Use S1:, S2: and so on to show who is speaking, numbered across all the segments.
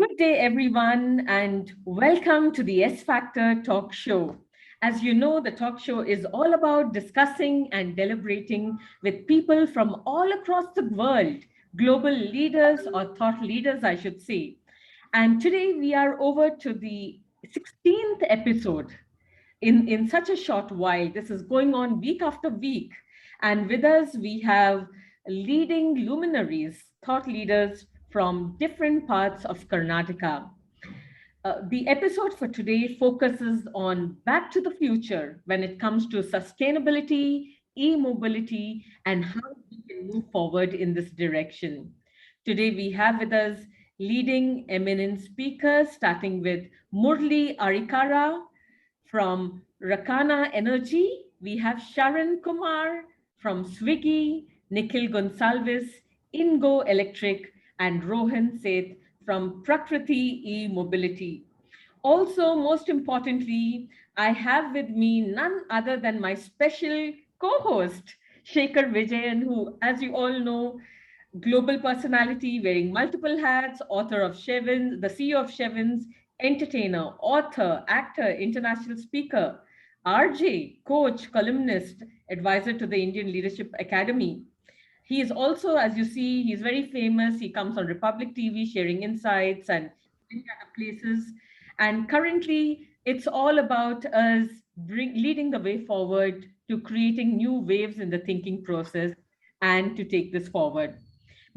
S1: Good day, everyone, and welcome to the S-Factor talk show. As you know, the talk show is all about discussing and deliberating with people from all across the world, global leaders or thought leaders, I should say. And today we are over to the 16th episode in such a short while. This is going on week after week. And with us, we have leading luminaries, thought leaders from different parts of Karnataka. The episode for today focuses on back to the future when it comes to sustainability, e-mobility, and how we can move forward in this direction. Today we have with us leading eminent speakers, starting with Murali Arikara from Racanaa Energy. We have Sharan Kumar from Swiggy, Nikhil Gonsalves, inGo Electric, and Rohan Seth from Prakriti E-Mobility. Also, most importantly, I have with me none other than my special co-host, Shekhar Vijayan, who, as you all know, global personality wearing multiple hats, author of Shevins, the CEO of Shevins, entertainer, author, actor, international speaker, RJ, coach, columnist, advisor to the Indian Leadership Academy. He is also, as you see, he's very famous. He comes on Republic TV sharing insights and many other places. And currently, it's all about us leading the way forward to creating new waves in the thinking process and to take this forward.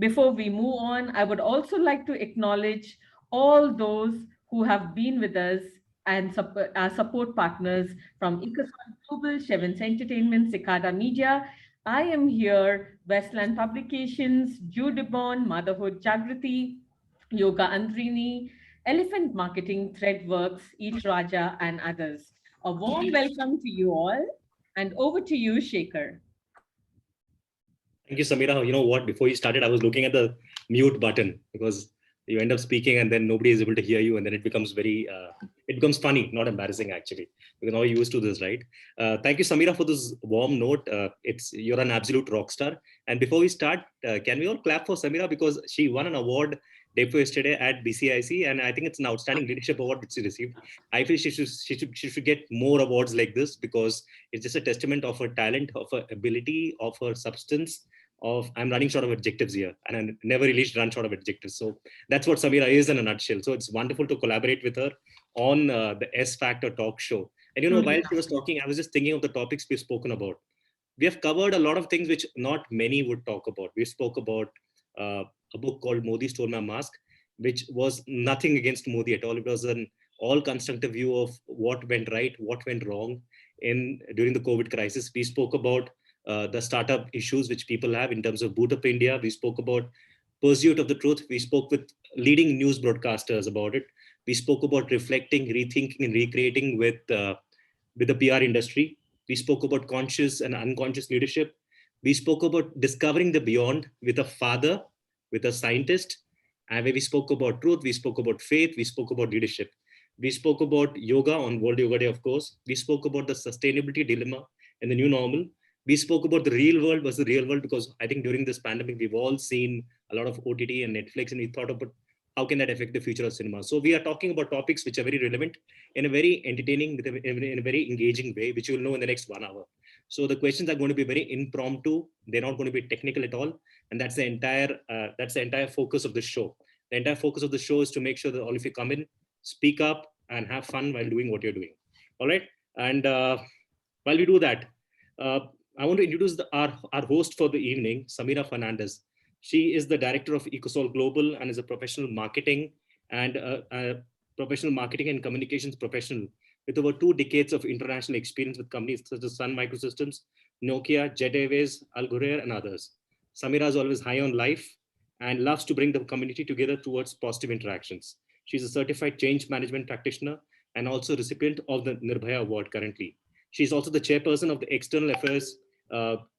S1: Before we move on, I would also like to acknowledge all those who have been with us and our support partners from Ecosol Global, Shevins Entertainment, Cicada Media. I am here, Westland Publications, Judibon, Motherhood Jagrati, Yoga Andrini, Elephant Marketing, Threadworks, Eat Raja, and others. A warm welcome to you all. And over to you, Shekhar.
S2: Thank you, Samira. You know what? Before you started, I was looking at the mute button because you end up speaking and then nobody is able to hear you, and then it becomes it becomes funny, not embarrassing actually. We're now used to this, right? Thank you, Samira, for this warm note. You're an absolute rock star. And before we start, can we all clap for Samira because she won an award day before yesterday at BCIC, and I think it's an outstanding leadership award which she received. I feel she should get more awards like this because it's just a testament of her talent, of her ability, of her substance. I'm running short of adjectives here, and I never really run short of adjectives. So that's what Samira is in a nutshell. So it's wonderful to collaborate with her on the S-Factor talk show. And while she was talking, I was just thinking of the topics we've spoken about. We have covered a lot of things which not many would talk about. We spoke about a book called Modi Stole My Mask, which was nothing against Modi at all. It was an all constructive view of what went right, what went wrong during the COVID crisis. We spoke about the startup issues which people have in terms of Boot Up India. We spoke about Pursuit of the Truth. We spoke with leading news broadcasters about it. We spoke about reflecting, rethinking, and recreating with the PR industry. We spoke about conscious and unconscious leadership. We spoke about discovering the beyond with a father, with a scientist. And when we spoke about truth, we spoke about faith, we spoke about leadership. We spoke about yoga on World Yoga Day, of course. We spoke about the sustainability dilemma and the new normal. We spoke about the real world versus the real world because I think during this pandemic, we've all seen a lot of OTT and Netflix, and we thought about how can that affect the future of cinema. So we are talking about topics which are very relevant in a very entertaining, in a very engaging way, which you will know in the next 1 hour. So the questions are going to be very impromptu. They're not going to be technical at all. And that's the entire focus of the show. The entire focus of the show is to make sure that all of you come in, speak up, and have fun while doing what you're doing. All right. And while we do that, I want to introduce our host for the evening, Samira Fernandez. She is the director of Ecosol Global and is a professional marketing and communications professional with over 2 decades of international experience with companies such as Sun Microsystems, Nokia, Jet Airways, Al Ghurair, and others. Samira is always high on life and loves to bring the community together towards positive interactions. She's a certified change management practitioner and also recipient of the Nirbhaya Award currently. She's also the chairperson of the External Affairs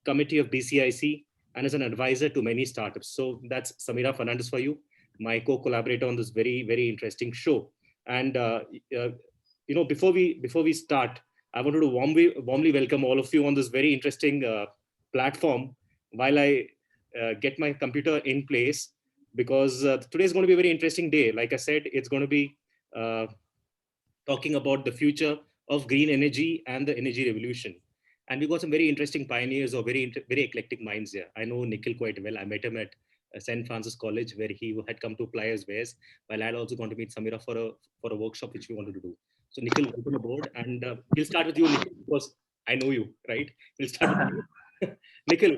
S2: Committee of BCIC and is an advisor to many startups. So that's Sameera Fernandes for you, my co-collaborator on this very, very interesting show. And before we start, I wanted to warmly welcome all of you on this very interesting platform. While I get my computer in place, because today is going to be a very interesting day. Like I said, it's going to be talking about the future of green energy and the energy revolution. And we got some very interesting pioneers or very eclectic minds here. I know Nikhil quite well. I met him at St. Francis College, where he had come to apply as wares, while I had also gone to meet Samira for a workshop which we wanted to do. So Nikhil, welcome aboard, and we'll start with you, Nikhil, because I know you, right? We'll start with you. Nikhil,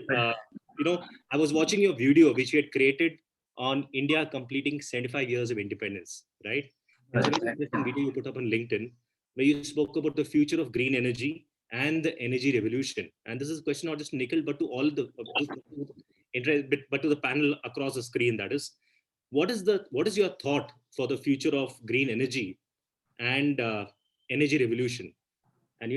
S2: I was watching your video which you had created on India completing 75 years of independence, right? It's a very interesting video you put up on LinkedIn, where you spoke about the future of green energy and the energy revolution. And this is a question not just to Nikhil, but to all the but to the panel across the screen. That is, what is your thought for the future of green energy and energy revolution? And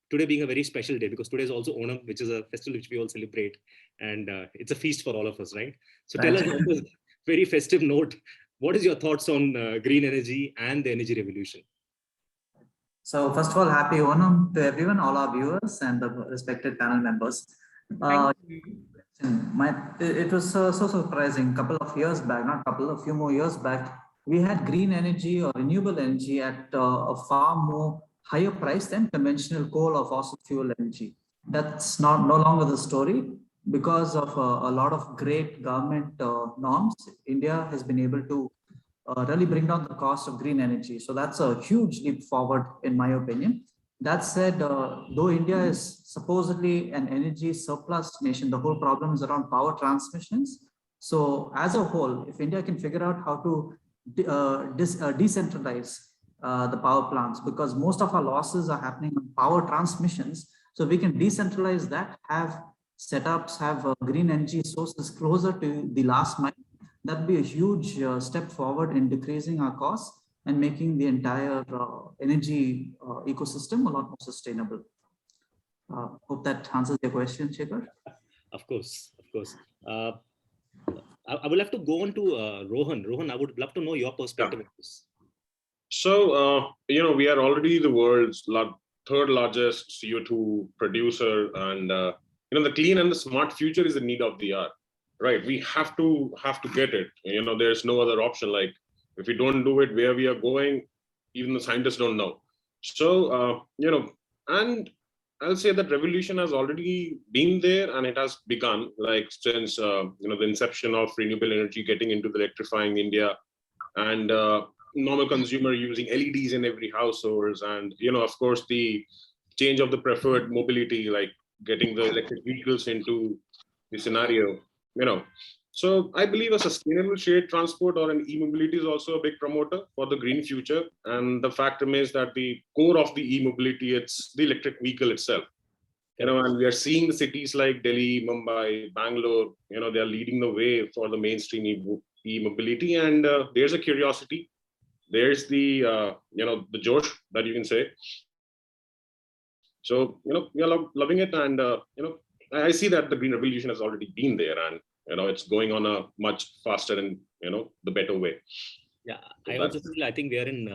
S2: today being a very special day, because today is also Onam, which is a festival which we all celebrate, and it's a feast for all of us, right? So tell us on this very festive note, what is your thoughts on green energy and the energy revolution?
S3: So first of all, happy Onam to everyone, all our viewers and the respected panel members. It was so surprising. A few more years back, we had green energy or renewable energy at a far more higher price than conventional coal or fossil fuel energy. That's no longer the story. Because of a lot of great government norms, India has been able to really bring down the cost of green energy. So that's a huge leap forward, in my opinion. That said, though India is supposedly an energy surplus nation, the whole problem is around power transmissions. So as a whole, if India can figure out how to decentralize the power plants, because most of our losses are happening on power transmissions, so we can decentralize that, have setups, have green energy sources closer to the last mile. That'd be a huge step forward in decreasing our costs and making the entire energy ecosystem a lot more sustainable. Hope that answers your question, Shekhar.
S2: Of course. I would love to go on to Rohan. Rohan, I would love to know your perspective on this.
S4: So, we are already the world's third largest CO2 producer, and the clean and the smart future is the need of the hour, right? We have to get it. There's no other option. Like, if we don't do it, where we are going, even the scientists don't know. So, and I'll say that revolution has already been there, and it has begun, like since the inception of renewable energy getting into the electrifying India, and normal consumer using LEDs in every household, and of course the change of the preferred mobility, like getting the electric vehicles into the scenario. So I believe a sustainable shared transport or an e-mobility is also a big promoter for the green future. And the fact remains that the core of the e-mobility, it's the electric vehicle itself. And we are seeing the cities like Delhi, Mumbai, Bangalore, they are leading the way for the mainstream e-mobility. And there's a curiosity. There's the, the Josh that you can say. So, we are loving it. And, I see that the green revolution has already been there, and it's going on a much faster and the better way.
S2: Yeah, so I think we are in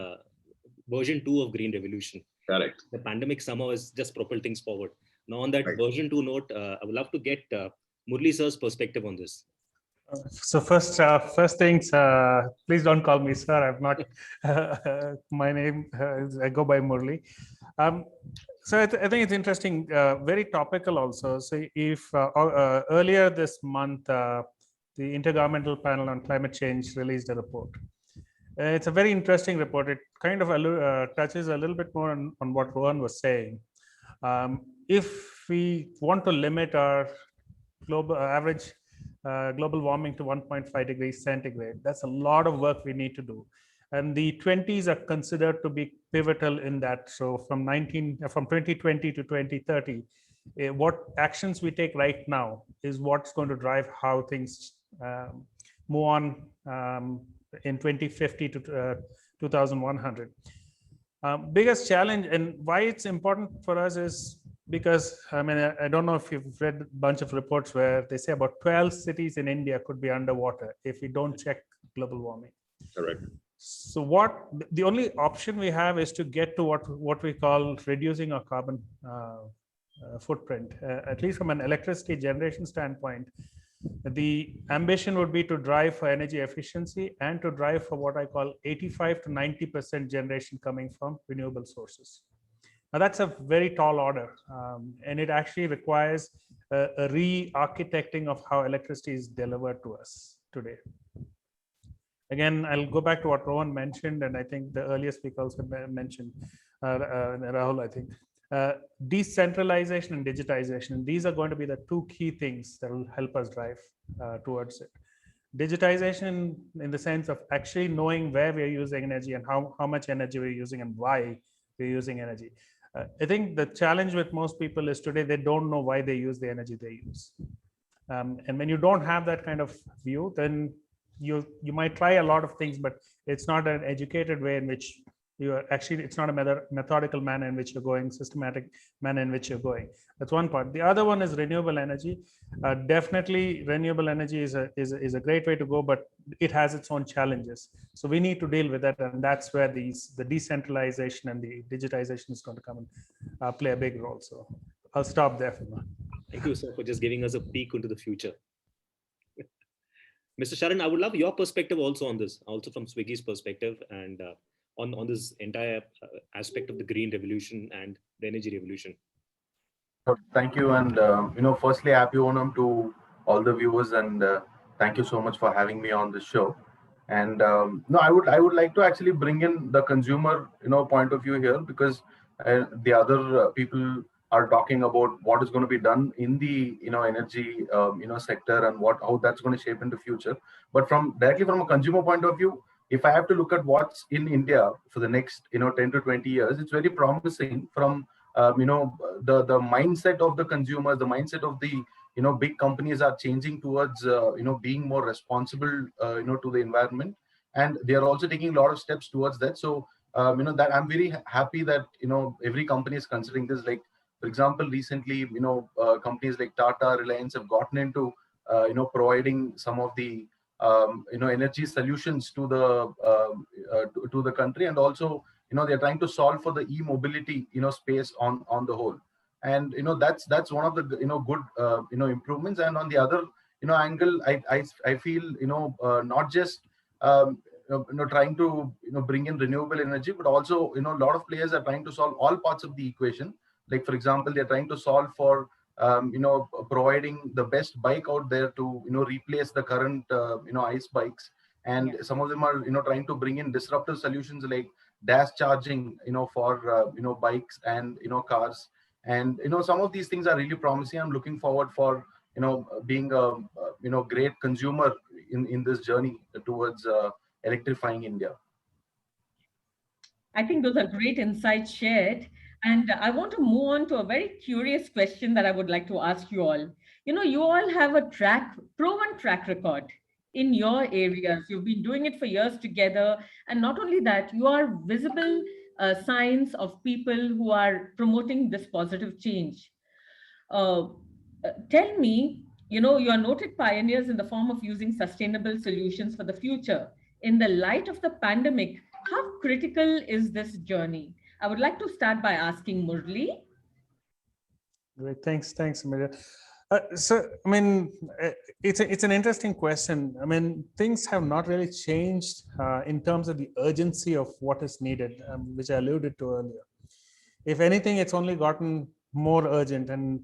S2: version 2 of green revolution.
S4: Correct.
S2: The pandemic somehow has just propelled things forward. Now on that version 2 note, I would love to get Murali sir's perspective on this.
S5: So first things, please don't call me sir. I'm not. My name I go by Murali. So I think it's interesting, very topical also. So if earlier this month, the Intergovernmental Panel on Climate Change released a report. It's a very interesting report. It kind of touches a little bit more on what Rohan was saying. If we want to limit our global average global warming to 1.5 degrees centigrade, that's a lot of work we need to do. And the 20s are considered to be pivotal in that. So from 2020 to 2030, what actions we take right now is what's going to drive how things move on in 2050 to 2100. Biggest challenge, and why it's important for us, is because I don't know if you've read a bunch of reports where they say about 12 cities in India could be underwater if we don't check global warming.
S4: Correct.
S5: So the only option we have is to get to what we call reducing our carbon footprint, at least from an electricity generation standpoint. The ambition would be to drive for energy efficiency and to drive for what I call 85 to 90% generation coming from renewable sources. Now that's a very tall order, and it actually requires a re-architecting of how electricity is delivered to us today. Again, I'll go back to what Rohan mentioned, and I think the earlier speaker also mentioned, Rahul, I think. Decentralization and digitization, these are going to be the two key things that will help us drive towards it. Digitization in the sense of actually knowing where we're using energy and how much energy we're using and why we're using energy. I think the challenge with most people is today they don't know why they use the energy they use. And when you don't have that kind of view, then you might try a lot of things, but it's not an educated way in which you are actually, it's not a methodical manner in which you're going, systematic manner in which you're going. That's one part. The other one is renewable energy. Definitely renewable energy is a great way to go, but it has its own challenges. So we need to deal with that, and that's where the decentralization and the digitization is going to come and play a big role. So I'll stop there for now.
S2: Thank you, sir, for just giving us a peek into the future. Mr. Sharan, I would love your perspective also on this, also from Swiggy's perspective, and on this entire aspect of the green revolution and the energy revolution.
S6: Thank you, and firstly, happy Onam to all the viewers, and thank you so much for having me on this show. And no, I would like to actually bring in the consumer point of view here, because the other people are talking about what is going to be done in the energy sector and how that's going to shape in the future. But directly from a consumer point of view, if I have to look at what's in India for the next 10 to 20 years, it's very promising from the mindset of the consumers, the mindset of the big companies are changing towards being more responsible to the environment, and they are also taking a lot of steps towards that. So that I'm very happy that every company is considering this. Like, for example, recently companies like Tata, Reliance have gotten into providing some of the energy solutions to the country, and also they're trying to solve for the e-mobility space on the whole. And that's one of the good improvements. And on the other angle, I feel not just trying to bring in renewable energy, but also a lot of players are trying to solve all parts of the equation. Like, for example, they're trying to solve for providing the best bike out there to replace the current ICE bikes. And some of them are trying to bring in disruptive solutions like dash charging for bikes and cars. And some of these things are really promising. I'm looking forward for being a great consumer in this journey towards electrifying India.
S1: I think those are great insights shared. And I want to move on to a very curious question that I would like to ask you all. You all have a proven track record in your areas. You've been doing it for years together. And not only that, you are visible signs of people who are promoting this positive change. Tell me, you are noted pioneers in the form of using sustainable solutions for the future. In the light of the pandemic, how critical is this journey? I would like to start by asking Murali.
S5: Great, thanks, Samira. So, I mean, it's an interesting question. I mean, things have not really changed in terms of the urgency of what is needed, which I alluded to earlier. If anything, it's only gotten more urgent, and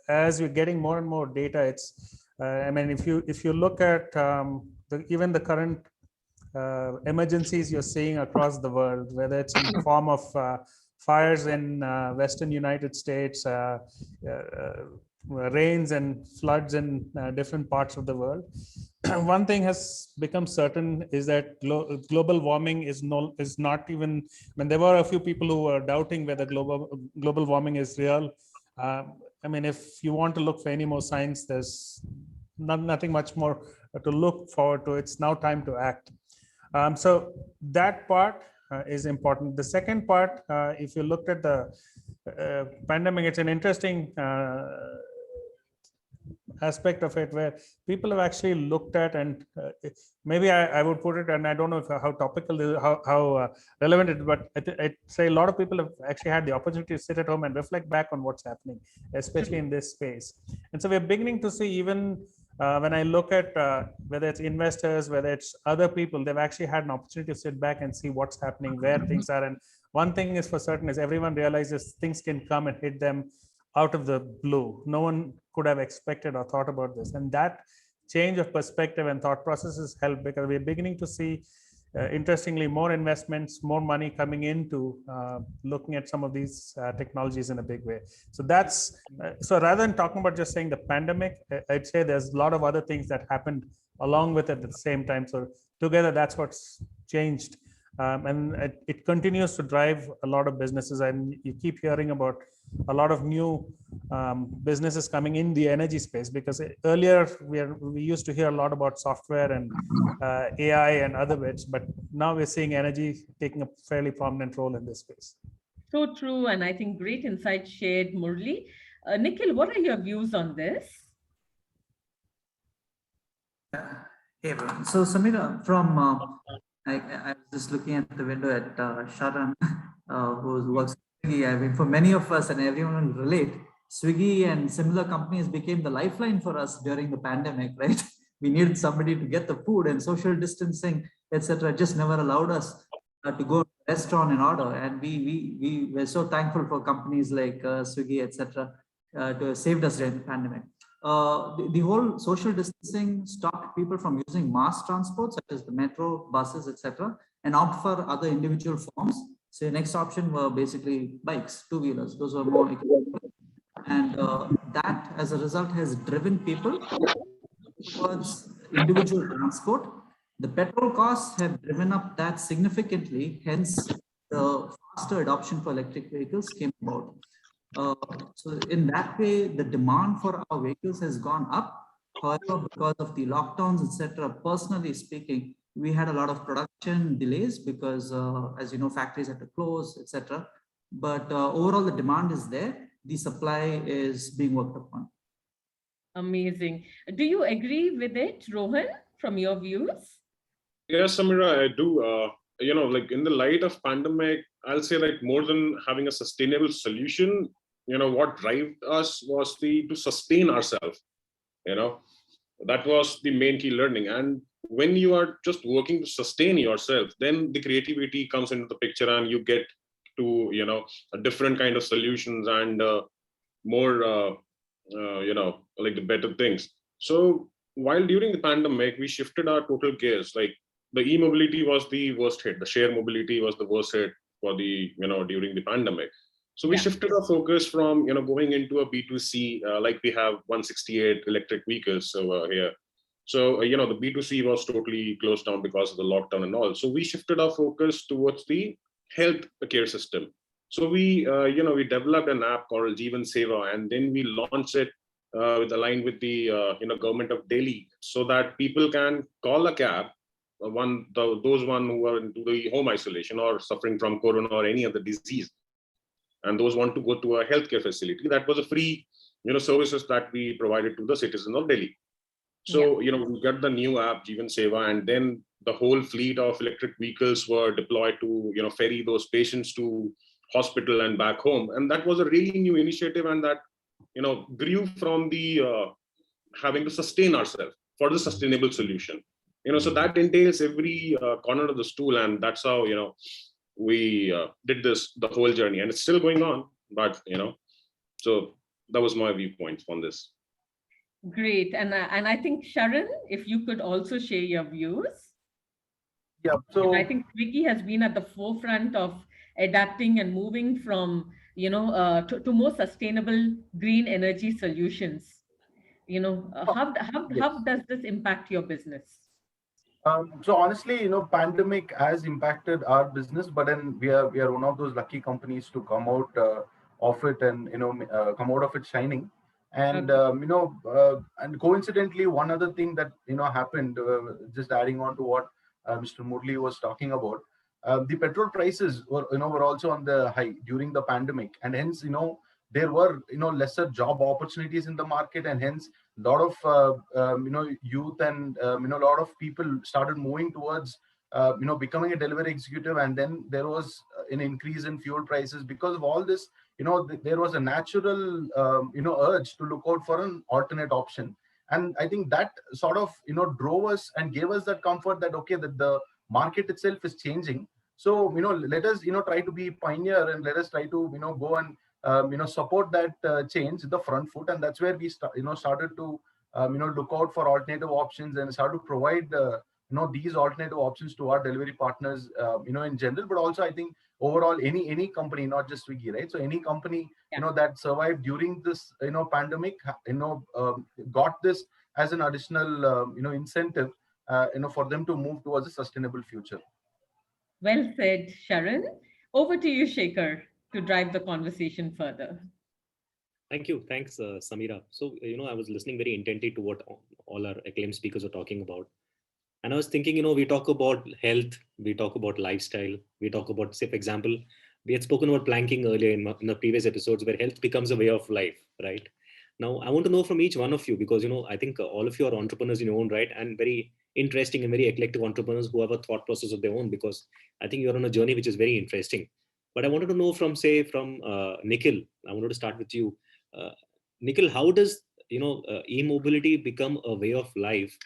S5: as we're getting more and more data, it's. I mean, if you look at even the current emergencies you're seeing across the world, whether it's in the form of fires in Western United States, rains and floods in different parts of the world. One thing has become certain is that global warming is not even, when there were a few people who were doubting whether global warming is real. I mean, if you want to look for any more signs, there's nothing much more to look forward to. It's now time to act. So that part is important. The second part, if you looked at the pandemic, it's an interesting aspect of it where people have actually looked at, and maybe I would put it, and I don't know how topical, how relevant it is, but I'd say a lot of people have actually had the opportunity to sit at home and reflect back on what's happening, especially in this space. And so we're beginning to see even when I look at whether it's investors, whether it's other people, they've actually had an opportunity to sit back and see what's happening, where things are. And one thing is for certain is everyone realizes things can come and hit them out of the blue. No one could have expected or thought about this. And that change of perspective and thought processes help, because we're beginning to see interestingly more investments, more money coming into looking at some of these technologies in a big way. So that's so rather than talking about just saying the pandemic, I'd say there's a lot of other things that happened along with it at the same time. So together, that's what's changed. And it continues to drive a lot of businesses, and you keep hearing about a lot of new businesses coming in the energy space, because earlier we used to hear a lot about software and AI and other bits, but now we're seeing energy taking a fairly prominent role in this space.
S1: So true, and I think great insights shared, Murali. Nikhil, what are your views on this?
S3: Hey, everyone. So, Samira, from I was just looking at the window at Sharan, who works at Swiggy. I mean, for many of us, and everyone will relate, Swiggy and similar companies became the lifeline for us during the pandemic, right? We needed somebody to get the food, and social distancing, etc., just never allowed us to go to a restaurant and order. And we were so thankful for companies like Swiggy, etc., to have saved us during the pandemic. The whole social distancing stopped people from using mass transport, such as the metro, buses, etc., and opt for other individual forms. So the next option were basically bikes, two-wheelers. Those were more economical. And that, as a result, has driven people towards individual transport. The petrol costs have driven up that significantly. Hence, the faster adoption for electric vehicles came about. So in that way, the demand for our vehicles has gone up. However, because of the lockdowns, etc., personally speaking, we had a lot of production delays because, as you know, factories had to close, etc. But overall, the demand is there. The supply is being worked upon.
S1: Amazing. Do you agree with it, Rohan, from your views?
S4: Yes, Samira, I do. Like in the light of pandemic, I'll say like more than having a sustainable solution, what drive us was to sustain ourselves. That was the main key learning. And when you are just working to sustain yourself, then the creativity comes into the picture, and you get to a different kind of solutions and more like the better things. So while during the pandemic, we shifted our total gears. Like the e-mobility was the worst hit. The share mobility was the worst hit for the during the pandemic. So we shifted our focus from going into a B2C, like we have 168 electric vehicles over here. So the B2C was totally closed down because of the lockdown and all. So we shifted our focus towards the health care system. So we we developed an app called Shevins Entertainment, and then we launched it aligned with the government of Delhi, so that people can call a cab. Those one who are into the home isolation or suffering from corona or any other disease, and those want to go to a healthcare facility. That was a free services that we provided to the citizens of Delhi. So we got the new app Jeevan Seva, and then the whole fleet of electric vehicles were deployed to ferry those patients to hospital and back home. And that was a really new initiative, and that grew from the having to sustain ourselves for the sustainable solution. So that entails every corner of the stool, and that's how we did this the whole journey, and it's still going on. But so that was my viewpoint on this.
S1: Great. And I think, Sharan, if you could also share your views.
S6: Yeah, so
S1: I think Swiggy has been at the forefront of adapting and moving from to more sustainable green energy solutions. How does this impact your business?
S6: So honestly, pandemic has impacted our business, but then we are one of those lucky companies to come out of it and come out of it shining. And and coincidentally, one other thing that happened, just adding on to what Mr. Murali was talking about, the petrol prices were also on the high during the pandemic, and hence there were lesser job opportunities in the market, and hence a lot of youth and a lot of people started moving towards becoming a delivery executive. And then there was an increase in fuel prices. Because of all this, there was a natural urge to look out for an alternate option. And I think that sort of, drove us and gave us that comfort that, okay, that the market itself is changing. So, let us, try to be pioneer, and let us try to, go and, support that change in the front foot. And that's where we started to, look out for alternative options and start to provide, these alternative options to our delivery partners, in general, but also I think overall any company, not just Swiggy, right? So any company, that survived during this, pandemic, got this as an additional, incentive, for them to move towards a sustainable future.
S1: Well said, Sharan. Over to you, Shekhar, to drive the conversation further.
S2: Thank you. Thanks, Samira. So, I was listening very intently to what all our acclaimed speakers are talking about. And I was thinking, we talk about health, we talk about lifestyle, we talk about, say, for example, we had spoken about planking earlier in the previous episodes, where health becomes a way of life, right? Now, I want to know from each one of you, because, I think all of you are entrepreneurs in your own right, and very interesting and very eclectic entrepreneurs who have a thought process of their own, because I think you're on a journey which is very interesting. But I wanted to know from Nikhil. I wanted to start with you. Nikhil, how does, e-mobility become a way of life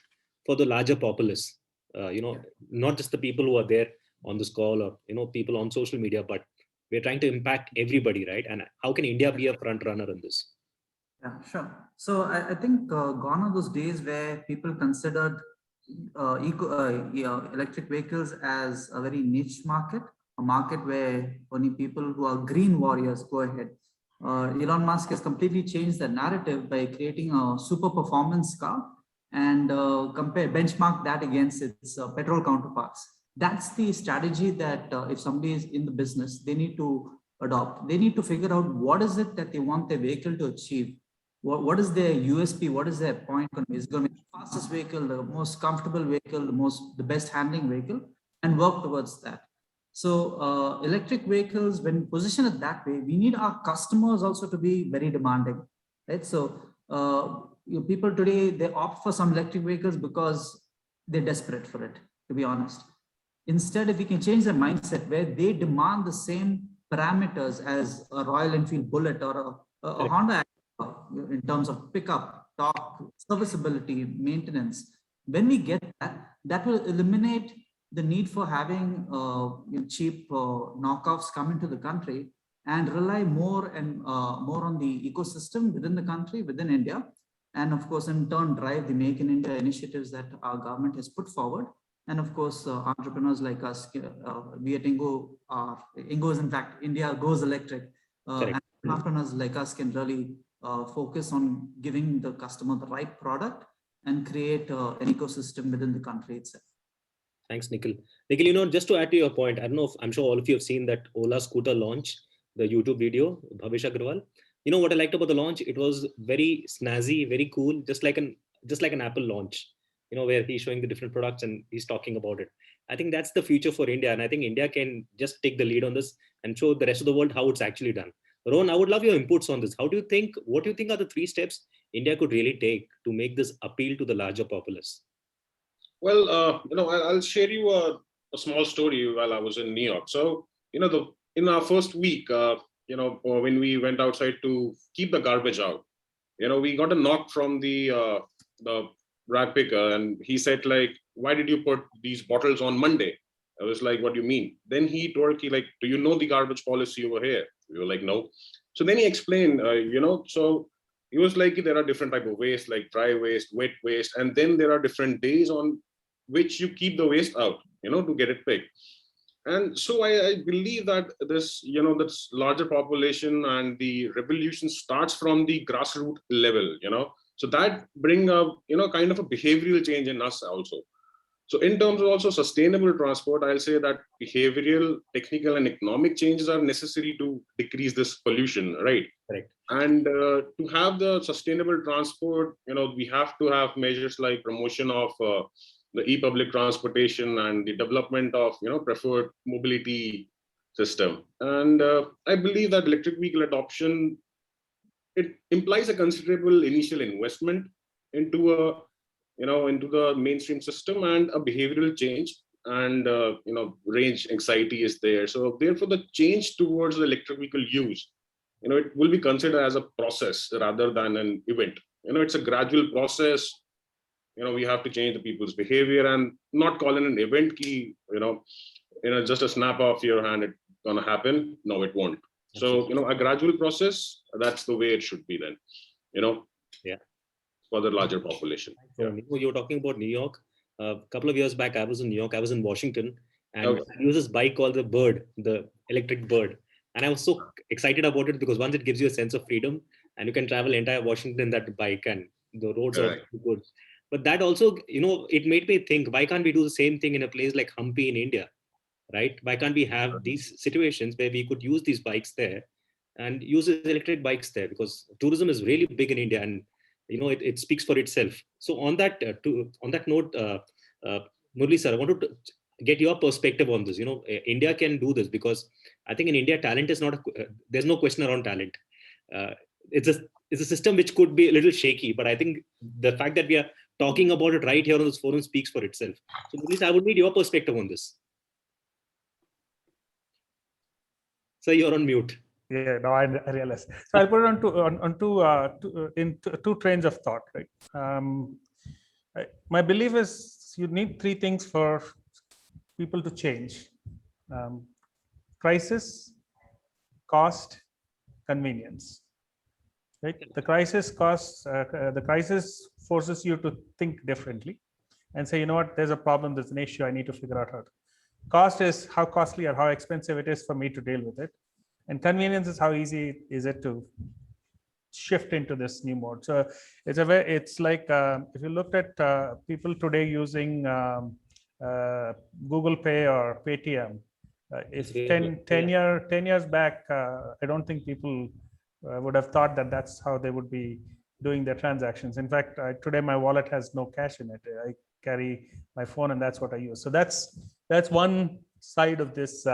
S2: for the larger populace? Not just the people who are there on this call, or, people on social media, but we're trying to impact everybody, right? And how can India be a front runner in this?
S3: Yeah, sure. So I think gone are those days where people considered electric vehicles as a very niche market, a market where only people who are green warriors go ahead. Elon Musk has completely changed the narrative by creating a super performance car and benchmark that against its petrol counterparts. That's the strategy that if somebody is in the business, they need to adopt. They need to figure out what is it that they want their vehicle to achieve. What is their USP? What is their point going to be? Is it going to be the fastest vehicle, the most comfortable vehicle, the best handling vehicle, and work towards that. So electric vehicles, when positioned it that way, we need our customers also to be very demanding, right? So people today, they opt for some electric vehicles because they're desperate for it, to be honest. Instead, if we can change their mindset where they demand the same parameters as a Royal Enfield Bullet or a Honda in terms of pickup, torque, serviceability, maintenance, when we get that, that will eliminate the need for having cheap knockoffs come into the country and rely more and more on the ecosystem within the country, within India, and of course, in turn, drive the Make in India initiatives that our government has put forward. And of course, entrepreneurs like us, we at inGo, inGo is in fact, India goes electric. And entrepreneurs like us can really focus on giving the customer the right product and create an ecosystem within the country itself.
S2: Thanks, Nikhil. Nikhil, just to add to your point, I don't know if I'm sure all of you have seen that Ola scooter launch, the YouTube video, Bhavish Agrawal. What I liked about the launch, it was very snazzy, very cool, just like an Apple launch, where he's showing the different products and he's talking about it. I think that's the future for India. And I think India can just take the lead on this and show the rest of the world how it's actually done. Rohan, I would love your inputs on this. What do you think are the 3 steps India could really take to make this appeal to the larger populace?
S4: Well, I'll share you a small story while I was in New York. So, in our first week, when we went outside to keep the garbage out, we got a knock from the rag picker, and he said, like, why did you put these bottles on Monday? I was like, what do you mean? Then he told me, like, do you know the garbage policy over here? We were like, no. So then he explained, so he was like, there are different type of waste, like dry waste, wet waste, and then there are different days on which you keep the waste out, to get it picked. And so I believe that this, this larger population and the revolution starts from the grassroots level, so that bring up, kind of a behavioral change in us also. So in terms of also sustainable transport, I'll say that behavioral, technical, and economic changes are necessary to decrease this pollution, right?
S2: Correct.
S4: And to have the sustainable transport, we have to have measures like promotion of the e-public transportation and the development of, preferred mobility system. And I believe that electric vehicle adoption, it implies a considerable initial investment into into the mainstream system and a behavioral change, and range anxiety is there. So therefore, the change towards the electric vehicle use, it will be considered as a process rather than an event. it's a gradual process. We have to change the people's behavior and not call it an event key, just a snap of your hand, it's gonna happen. No, it won't. So, a gradual process, that's the way it should be then,
S2: Yeah.
S4: for the larger population.
S2: So, you were talking about New York. A couple of years back, I was in New York, I was in Washington, and
S4: Okay.
S2: I used this bike called the Bird, the electric Bird. And I was so excited about it because once it gives you a sense of freedom and you can travel entire Washington in that bike and the roads are good. But that also, it made me think, why can't we do the same thing in a place like Hampi in India, right? Why can't we have these situations where we could use these bikes there and use electric bikes there? Because tourism is really big in India and, it speaks for itself. So on that note, Murali sir, I wanted to get your perspective on this. India can do this because I think in India, talent is not, there's no question around talent. It's a system which could be a little shaky, but I think the fact that we are talking about it right here on this forum speaks for itself. So Murali, I would need your perspective on this. So you're on mute.
S5: Yeah, no, I realize. So I'll put it on two trains of thought. Right. My belief is you need three things for people to change: crisis, cost, convenience. Right. The crisis forces you to think differently and say, you know what, there's a problem, there's an issue, I need to figure out how to. Cost is how costly or how expensive it is for me to deal with it. And convenience is how easy is it to shift into this new mode. So it's like if you looked at people today using Google Pay or Paytm, if 10 years back, I don't think people would have thought that that's how they would be doing their transactions. In fact, today my wallet has no cash in it. I carry my phone and that's what I use. So that's one side of this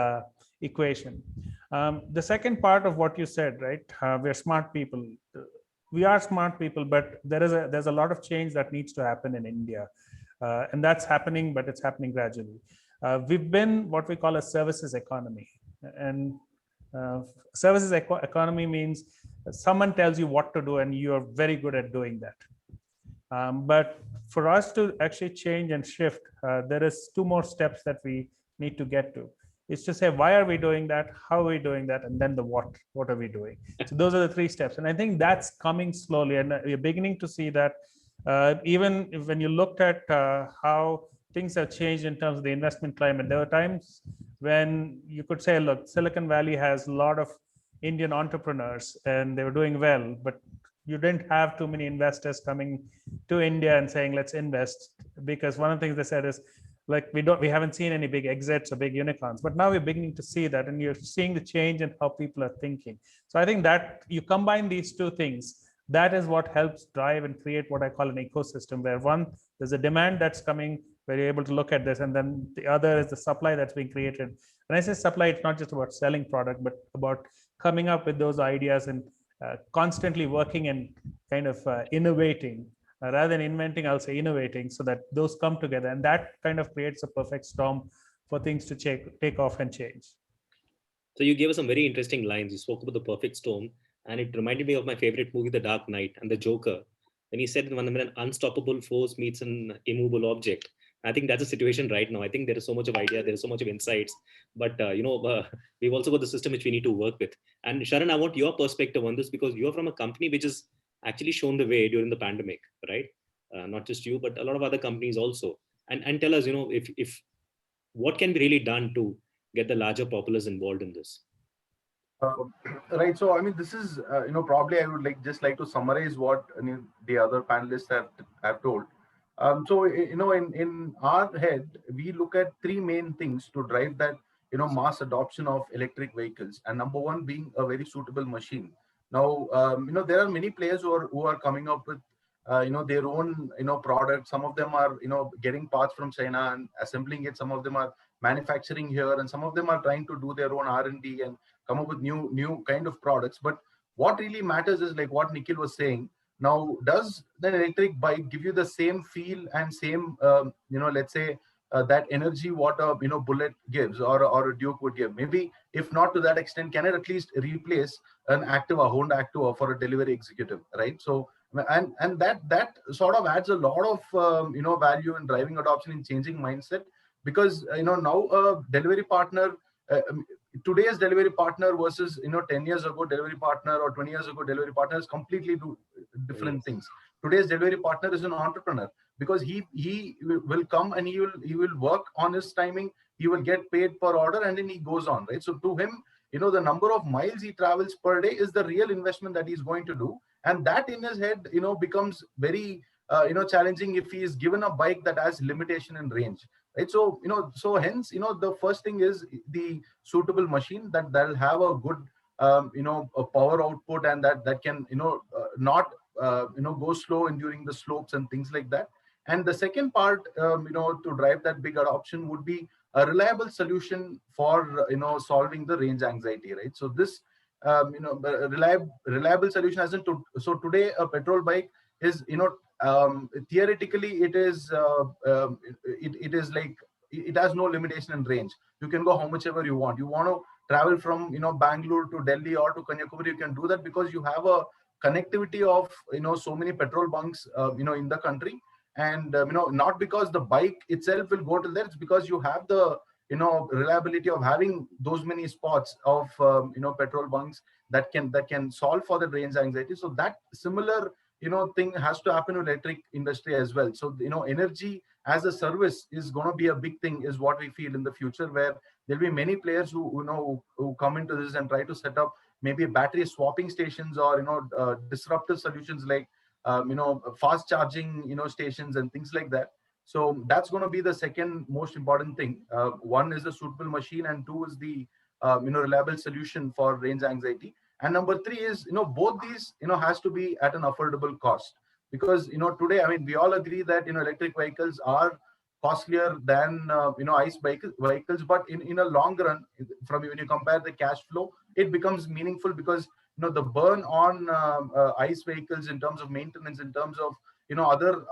S5: equation. The second part of what you said, right? We're smart people. We are smart people, but there's a lot of change that needs to happen in India, and that's happening, but it's happening gradually. We've been what we call a services economy, and services economy means someone tells you what to do, and you're very good at doing that. But for us to actually change and shift, there is two more steps that we need to get to. It's to say, why are we doing that? How are we doing that? And then the what are we doing? So those are the three steps. And I think that's coming slowly. And we're beginning to see that even when you looked at how things have changed in terms of the investment climate, there were times when you could say, look, Silicon Valley has a lot of Indian entrepreneurs and they were doing well, but you didn't have too many investors coming to India and saying, let's invest. Because one of the things they said is, like, we haven't seen any big exits or big unicorns, but now we're beginning to see that, and you're seeing the change in how people are thinking. So I think that you combine these two things, that is what helps drive and create what I call an ecosystem, where one, there's a demand that's coming, where you're able to look at this, and then the other is the supply that's being created. When I say supply, it's not just about selling product, but about coming up with those ideas and constantly working and kind of innovating. Rather than inventing, I'll say innovating, so that those come together, and that kind of creates a perfect storm for things to take off and change.
S2: So you gave us some very interesting lines. You spoke about the perfect storm, and it reminded me of my favorite movie, The Dark Knight, and the Joker. When he said, when an unstoppable force meets an immovable object. I think that's a situation right now. I think there is so much of idea, there is so much of insights, but we've also got the system which we need to work with. And Sharan, I want your perspective on this, because you're from a company which has actually shown the way during the pandemic, right? Not just you, but a lot of other companies also. And tell us, if what can be really done to get the larger populace involved in this?
S6: Right. So, I mean, this is, probably I would just like to summarize what the other panelists have told. So, in our head, we look at three main things to drive that, mass adoption of electric vehicles. And number one being a very suitable machine. Now, there are many players who are coming up with, their own, products. Some of them are, getting parts from China and assembling it. Some of them are manufacturing here, and some of them are trying to do their own R&D and come up with new kind of products. But what really matters is like what Nikhil was saying. Now, does the electric bike give you the same feel and same, let's say that energy what a Bullet gives or a Duke would give? Maybe if not to that extent, can it at least replace an Honda Activa for a delivery executive, right? So And that sort of adds a lot of value in driving adoption, in changing mindset, because now a delivery partner, today's delivery partner versus 10 years ago delivery partner or 20 years ago delivery partner is completely different things. Today's delivery partner is an entrepreneur, because he will come and he will work on his timing, he will get paid per order, and then he goes on, right? So to him, the number of miles he travels per day is the real investment that he's going to do, and that in his head becomes very challenging if he is given a bike that has limitation in range, right? So so hence the first thing is the suitable machine that'll have a good a power output, and that can not go slow in during the slopes and things like that. And the second part to drive that big adoption would be a reliable solution for solving the range anxiety, right? So this reliable solution as in so today a petrol bike is theoretically it is it is like it has no limitation in range. You can go how much ever you want. You want to travel from Bangalore to Delhi or to Kanyakumari, you can do that, because you have a connectivity of so many petrol bunks in the country. And not because the bike itself will go to there, it's because you have the reliability of having those many spots of petrol bunks that can solve for the range anxiety. So that similar thing has to happen in electric industry as well. So energy as a service is going to be a big thing, is what we feel in the future, where there'll be many players who come into this and try to set up maybe battery swapping stations, or disruptive solutions like fast charging stations and things like that. So that's going to be the second most important thing. One is a suitable machine, and two is the reliable solution for range anxiety. And number three is both these has to be at an affordable cost, because today, I mean, we all agree that electric vehicles are costlier than ICE vehicles, but in a long run, from when you compare the cash flow, it becomes meaningful, because the burn on ICE vehicles in terms of maintenance, in terms of other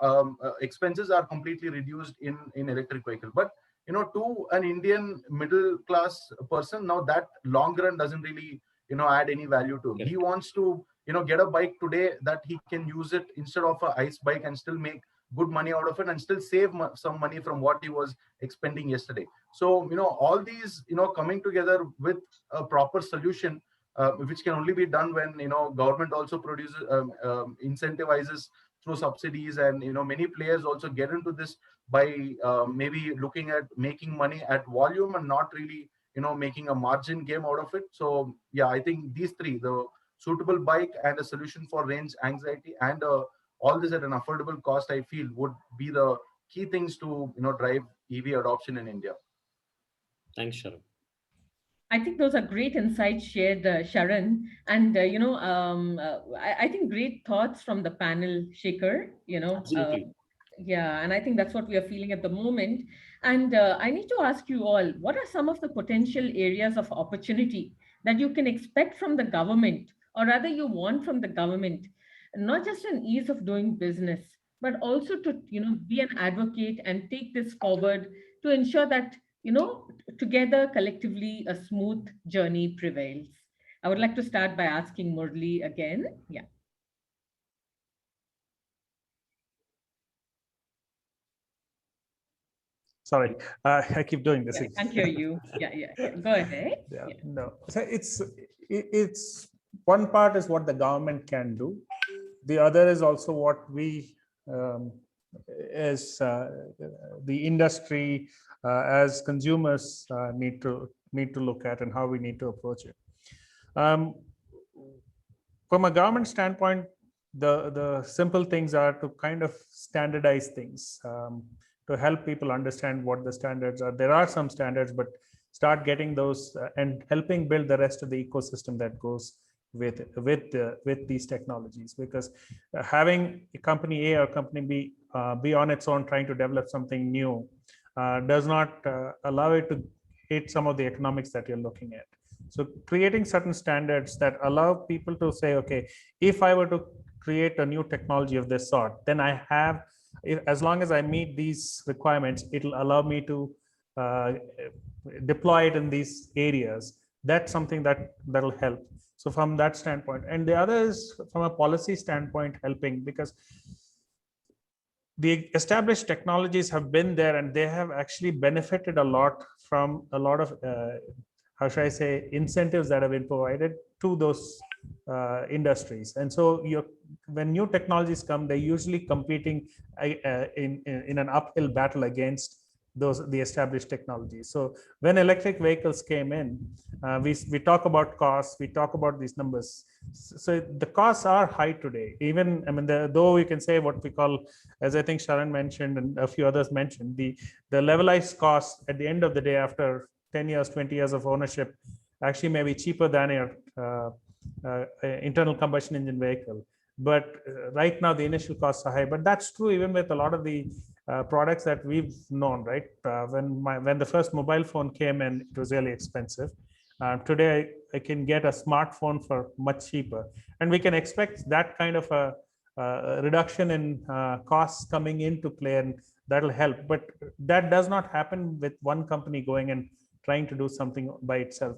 S6: expenses are completely reduced in electric vehicle. But to an Indian middle class person, now that long run doesn't really add any value to him. He wants to get a bike today that he can use it instead of a ICE bike and still make good money out of it, and still save some money from what he was expending yesterday. So all these coming together with a proper solution, which can only be done when government also produces incentivizes through subsidies, and many players also get into this by maybe looking at making money at volume and not really making a margin game out of it. So yeah, I think these three, the suitable bike and a solution for range anxiety, and all this at an affordable cost, I feel would be the key things to drive EV adoption in India.
S2: Thanks, Sharan.
S1: I think those are great insights shared, Sharan, and I think great thoughts from the panel, Shekhar.
S2: Absolutely.
S1: Yeah, and I think that's what we are feeling at the moment. And I need to ask you all, what are some of the potential areas of opportunity that you can expect from the government, or rather you want from the government, not just an ease of doing business, but also to be an advocate and take this forward to ensure that together collectively a smooth journey prevails. I would like to start by asking Murali again. Yeah.
S5: Sorry, I keep doing this.
S1: Yeah, I can't hear you. Yeah. Go ahead.
S5: Yeah. No, so it's one part is what the government can do. The other is also what we as the industry, as consumers, need to look at, and how we need to approach it. From a government standpoint, the simple things are to kind of standardize things, to help people understand what the standards are. There are some standards, but start getting those and helping build the rest of the ecosystem that goes with these technologies. Because having a company A or company B be on its own trying to develop something new does not allow it to hit some of the economics that you're looking at. So creating certain standards that allow people to say, okay, if I were to create a new technology of this sort, then I have, as long as I meet these requirements, it'll allow me to deploy it in these areas. That's something that'll help. So from that standpoint, and the other is from a policy standpoint, helping, because the established technologies have been there and they have actually benefited a lot from a lot of how should I say, incentives that have been provided to those industries. And so when new technologies come, they're usually competing in an uphill battle against the established technologies. So when electric vehicles came in, we talk about costs, we talk about these numbers. So the costs are high today. Even, I mean, though you can say what we call, as I think Sharan mentioned and a few others mentioned, the levelized cost at the end of the day after 10 years, 20 years of ownership actually may be cheaper than your internal combustion engine vehicle. But right now the initial costs are high. But that's true even with a lot of the products that we've known, right? When the first mobile phone came in, it was really expensive. Today, I can get a smartphone for much cheaper, and we can expect that kind of a reduction in costs coming into play, and that'll help. But that does not happen with one company going and trying to do something by itself.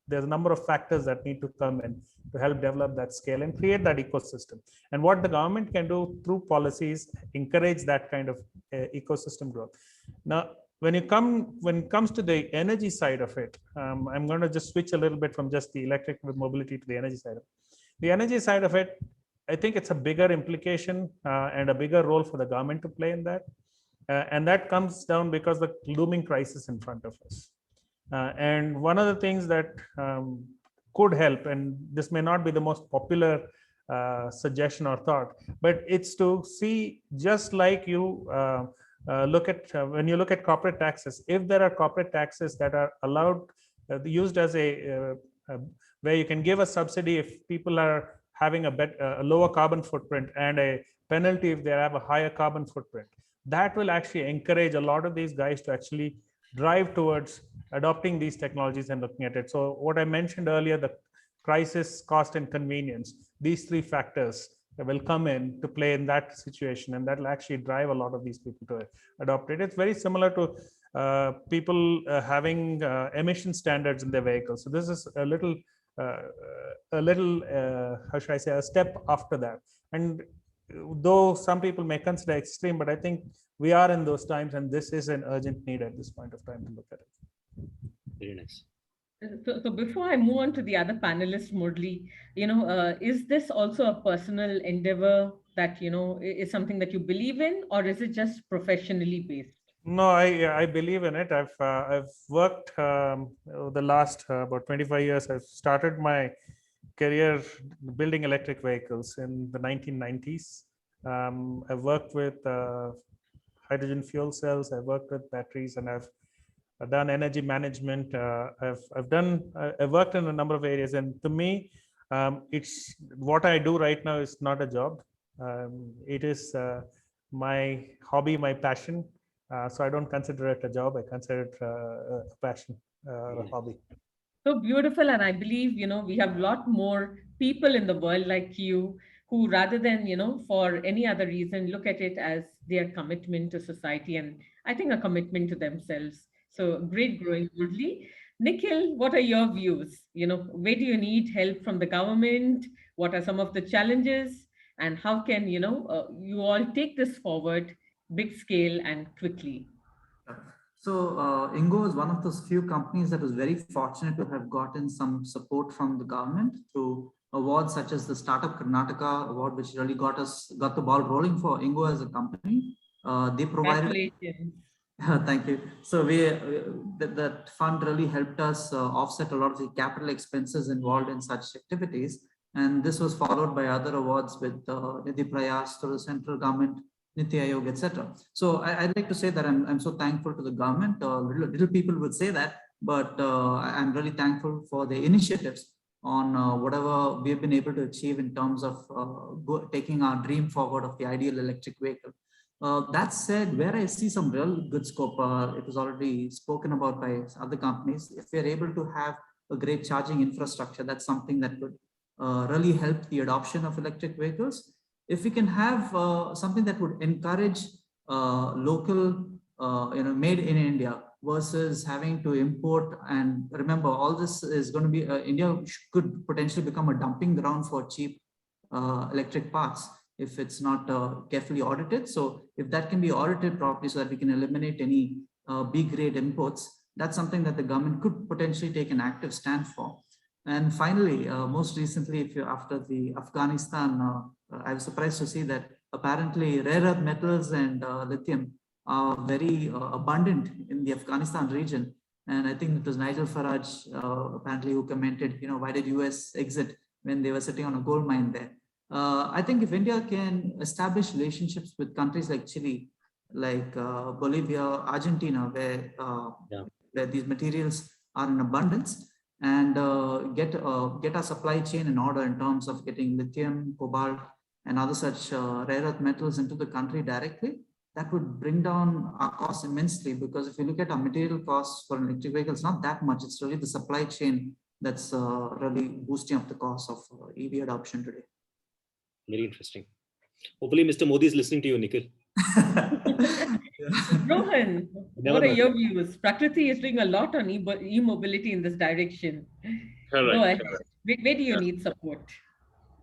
S5: There's a number of factors that need to come in to help develop that scale and create that ecosystem. And what the government can do through policies, encourage that kind of ecosystem growth. Now, when it comes to the energy side of it, I'm going to just switch a little bit from just the electric mobility to the energy side of it. The energy side of it, I think it's a bigger implication and a bigger role for the government to play in that. And that comes down because the looming crisis in front of us. And one of the things that could help, and this may not be the most popular suggestion or thought, but it's to see, just like you look at when you look at corporate taxes, if there are corporate taxes that are allowed, used as a where you can give a subsidy if people are having a lower carbon footprint, and a penalty if they have a higher carbon footprint, that will actually encourage a lot of these guys to actually drive towards adopting these technologies and looking at it. So what I mentioned earlier, the crisis, cost, and convenience, these three factors will come in to play in that situation, and that will actually drive a lot of these people to adopt it. It's very similar to people having emission standards in their vehicles. So this is a little how should I say, a step after that. And though some people may consider extreme, but I think we are in those times, and this is an urgent need at this point of time to look at it.
S2: Very nice.
S1: So before I move on to the other panelist, Murali, is this also a personal endeavor that, is something that you believe in, or is it just professionally based?
S5: No, I believe in it. I've worked the last about 25 years. I've started my career building electric vehicles in the 1990s. I've worked with hydrogen fuel cells. I've worked with batteries, and I've done energy management. I've worked in a number of areas, and to me, it's what I do right now is not a job. It is my hobby, my passion. So I don't consider it a job. I consider it a passion, a hobby.
S1: So beautiful. And I believe, we have a lot more people in the world like you who, rather than, for any other reason, look at it as their commitment to society, and I think a commitment to themselves. So great growing, Murali. Nikhil, what are your views? Where do you need help from the government? What are some of the challenges? And how can, you all take this forward, big scale and quickly?
S3: So inGo is one of those few companies that was very fortunate to have gotten some support from the government through awards such as the Startup Karnataka award, which really got the ball rolling for inGo as a company. They provided.
S1: Congratulations.
S3: Thank you. So that fund really helped us offset a lot of the capital expenses involved in such activities. And this was followed by other awards with Nidhi Prayas to the central government, Niti Aayog, etc. So I'd like to say that I'm so thankful to the government. Little people would say that, but I'm really thankful for the initiatives on whatever we've been able to achieve in terms of taking our dream forward of the ideal electric vehicle. That said, where I see some real good scope, it was already spoken about by other companies. If we're able to have a great charging infrastructure, that's something that would really help the adoption of electric vehicles. If we can have something that would encourage local, made in India, versus having to import. And remember, all this is going to be, India could potentially become a dumping ground for cheap electric parts if it's not carefully audited. So if that can be audited properly so that we can eliminate any B-grade imports, that's something that the government could potentially take an active stand for. And finally, most recently, after the Afghanistan, I was surprised to see that apparently rare earth metals and lithium are very abundant in the Afghanistan region. And I think it was Nigel Farage apparently who commented, why did US exit when they were sitting on a gold mine there? I think if India can establish relationships with countries like Chile, like Bolivia, Argentina, where these materials are in abundance, and get our supply chain in order in terms of getting lithium, cobalt, and other such rare earth metals into the country directly, that would bring down our costs immensely. Because if you look at our material costs for an electric vehicle, it's not that much. It's really the supply chain that's really boosting up the cost of EV adoption today.
S2: Very interesting. Hopefully, Mr. Modi is listening to you, Nikhil.
S1: Rohan, what are your views? Prakriti is doing a lot on e-mobility in this direction.
S4: Correct.
S1: Go ahead. Where do you need support?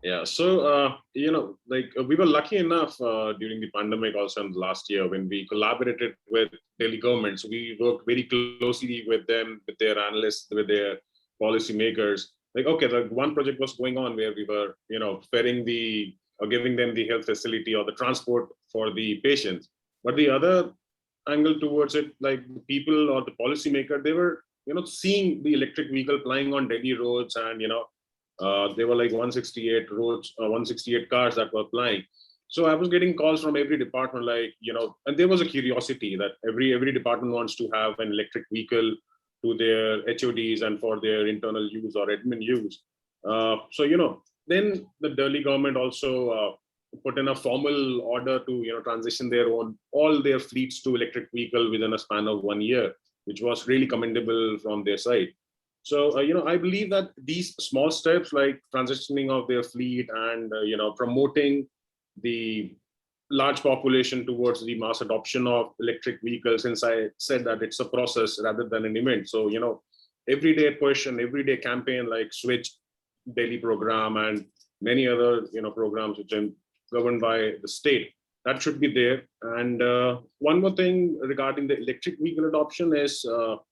S4: Yeah, so we were lucky enough during the pandemic also last year when we collaborated with Delhi government. So we worked very closely with them, with their analysts, with their policymakers. Like, okay, the one project was going on where we were, ferrying or giving them the health facility or the transport for the patients. But the other angle towards it, like the people or the policymaker, they were, seeing the electric vehicle flying on Delhi roads, and there were like 168 roads, 168 cars that were flying. So I was getting calls from every department, like, and there was a curiosity that every department wants to have an electric vehicle to their HODs and for their internal use or admin use. Then the Delhi government also put in a formal order to, transition all their fleets to electric vehicle within a span of 1 year, which was really commendable from their side. So, I believe that these small steps like transitioning of their fleet and, promoting the large population towards the mass adoption of electric vehicles, since I said that it's a process rather than an event. So, everyday push and everyday campaign like Switch Daily program and many other, programs which are governed by the state, that should be there. And one more thing regarding the electric vehicle adoption is,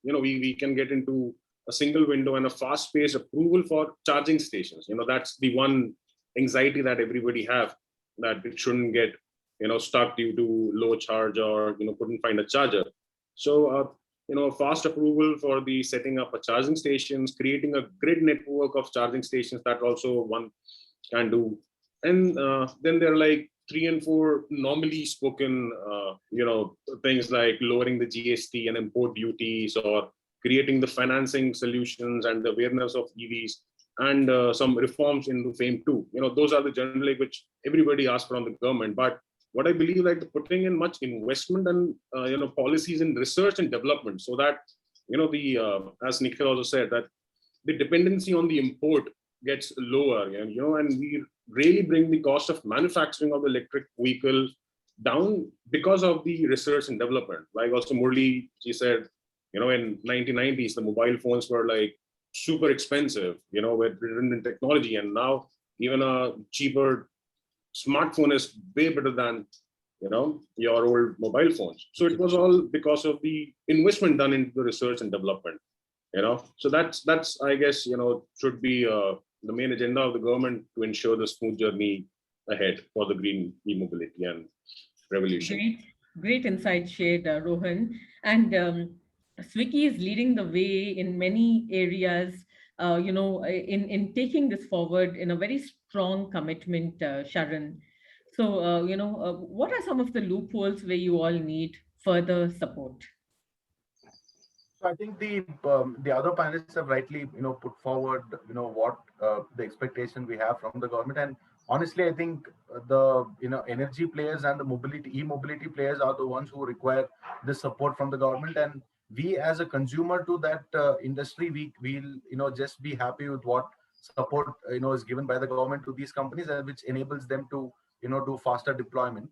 S4: we can get into a single window and a fast-paced approval for charging stations. That's the one anxiety that everybody have, that it shouldn't get, stuck due to low charge or, couldn't find a charger. So, fast approval for the setting up a charging stations, creating a grid network of charging stations, that also one can do. And then there are like 3 and 4 normally spoken, things like lowering the GST and import duties, or creating the financing solutions and the awareness of EVs, and some reforms in the FAME 2. Those are the generally which everybody asks from the government. But what I believe, like putting in much investment and policies in research and development, so that as Nikhil also said, that the dependency on the import gets lower, and we really bring the cost of manufacturing of the electric vehicle down because of the research and development. Like also Murali, she said, in 1990s, the mobile phones were like super expensive, with redundant technology. And now even a cheaper smartphone is way better than, your old mobile phones. So it was all because of the investment done into the research and development, So that's I guess, should be the main agenda of the government to ensure the smooth journey ahead for the green e-mobility and revolution.
S1: Great insight shared, Rohan. And Swiggy is leading the way in many areas, in taking this forward in a very strong commitment, Sharan. So, what are some of the loopholes where you all need further support?
S6: So I think the other panelists have rightly put forward what the expectation we have from the government. And honestly, I think the energy players and the e-mobility players are the ones who require this support from the government. And we as a consumer to that industry, we'll just be happy with what support is given by the government to these companies, which enables them to do faster deployment.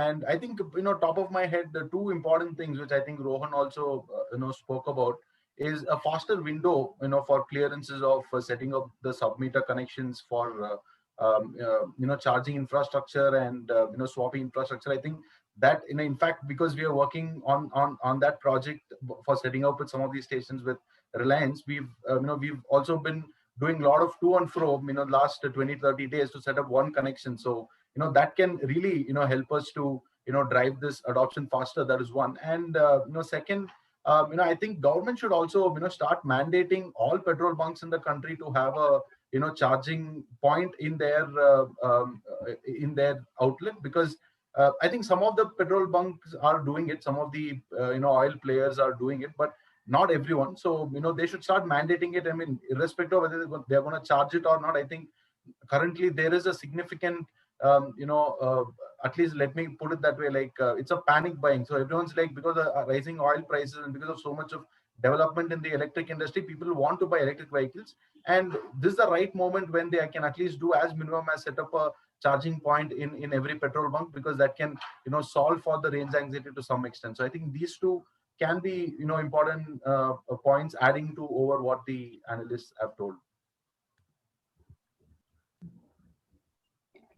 S6: And I think, top of my head, the two important things, which I think Rohan also, spoke about, is a faster window, for clearances of setting up the sub-meter connections for, charging infrastructure and, swapping infrastructure. I think that, in fact, because we are working on that project for setting up with some of these stations with Reliance, we've also been doing a lot of to and fro, last 20-30 days to set up one connection. So, that can really, help us to, drive this adoption faster. That is one. And, second, I think government should also, start mandating all petrol bunks in the country to have a, charging point in their outlet, because I think some of the petrol bunks are doing it. Some of the, oil players are doing it, but not everyone. So, they should start mandating it. I mean, irrespective of whether they're going to charge it or not, I think currently there is a significant, at least let me put it that way, like it's a panic buying. So everyone's like, because of rising oil prices and because of so much of development in the electric industry, people want to buy electric vehicles. And this is the right moment when they can at least do as minimum as set up a charging point in every petrol bunk, because that can, solve for the range anxiety to some extent. So I think these two can be, important points adding to over what the analysts have told.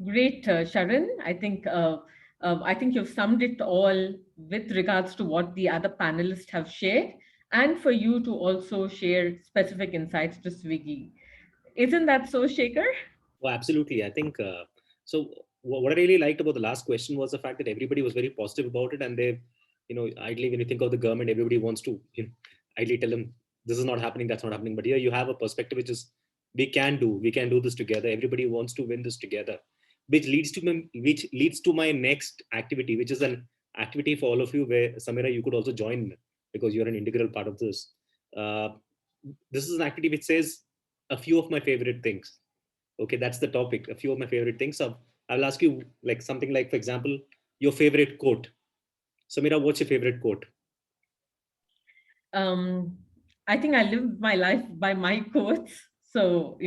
S1: Great, Sharan. I think you've summed it all with regards to what the other panelists have shared, and for you to also share specific insights to Swiggy. Isn't that so, Shekhar?
S2: Oh, absolutely. I think so. What I really liked about the last question was the fact that everybody was very positive about it, and they, ideally, when you think of the government, everybody wants to, ideally tell them this is not happening, that's not happening. But here you have a perspective which is we can do this together. Everybody wants to win this together, which leads to my next activity, which is an activity for all of you, where Samira, you could also join because you're an integral part of this. This is an activity which says a few of my favorite things. Okay, that's the topic. A few of my favorite things. So I'll ask you like something like, for example, your favorite quote. Samira, what's your favorite quote?
S1: I think I live my life by my quotes. So,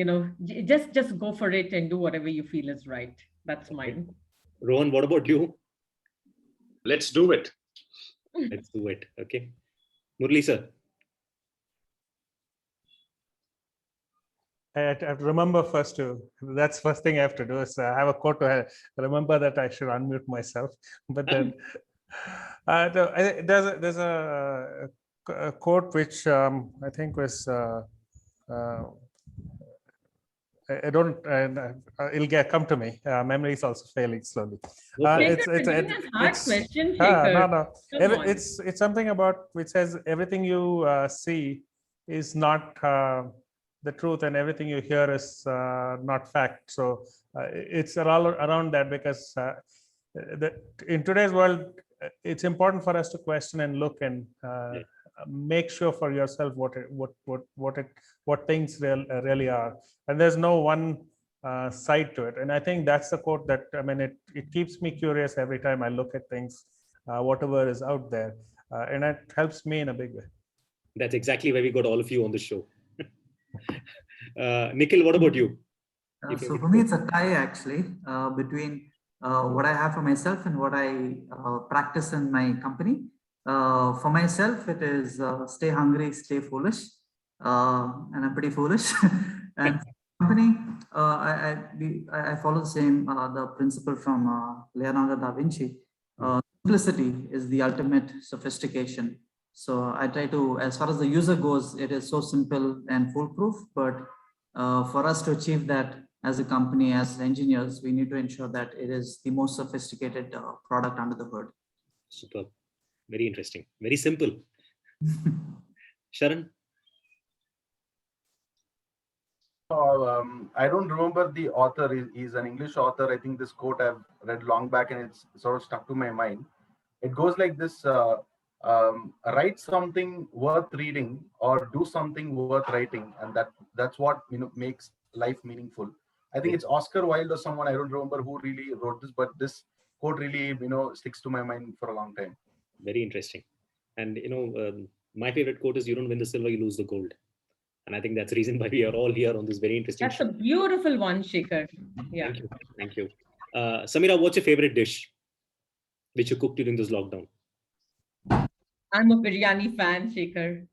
S1: just go for it and do whatever you feel is right. That's mine.
S2: Rohan, what about you?
S4: Let's do it.
S2: Let's do it. Okay. Murali sir.
S5: I have to remember first to, that's first thing I have to do is I have a quote to remember that I should unmute myself. But then there's a quote which I think was, I don't, it'll come to me. Memory is also failing slowly.
S1: It's a hard question,
S5: no. It's something about which says everything you see is not the truth, and everything you hear is not fact. So it's all around that, because in today's world, it's important for us to question and look and make sure for yourself what things really are, and there's no one side to it. And I think that's the quote that, I mean, it keeps me curious every time I look at things, whatever is out there, and it helps me in a big way.
S2: That's exactly why we got all of you on the show. Nikhil, what about you?
S3: So for me, it's a tie actually between what I have for myself and what I practice in my company. For myself, it is stay hungry, stay foolish, and I'm pretty foolish. And company, I follow the same the principle from Leonardo da Vinci. Simplicity is the ultimate sophistication. So I try to, as far as the user goes, it is so simple and foolproof. But for us to achieve that as a company, as engineers, we need to ensure that it is the most sophisticated product under the hood.
S2: Superb. Very interesting. Very simple. Sharan?
S6: I don't remember the author. He's an English author. I think this quote I've read long back and it's sort of stuck to my mind. It goes like this: write something worth reading or do something worth writing, and that's what makes life meaningful. I think it's Oscar Wilde or someone, I don't remember who really wrote this, but this quote really sticks to my mind for a long time.
S2: Very interesting. And my favorite quote is, you don't win the silver, you lose the gold. And I think that's the reason why we are all here on this very interesting
S1: show. That's a beautiful one, Shekhar. Yeah.
S2: Thank you. Samira, what's your favorite dish? which you cooked during this lockdown?
S1: I'm a biryani fan, Shekhar.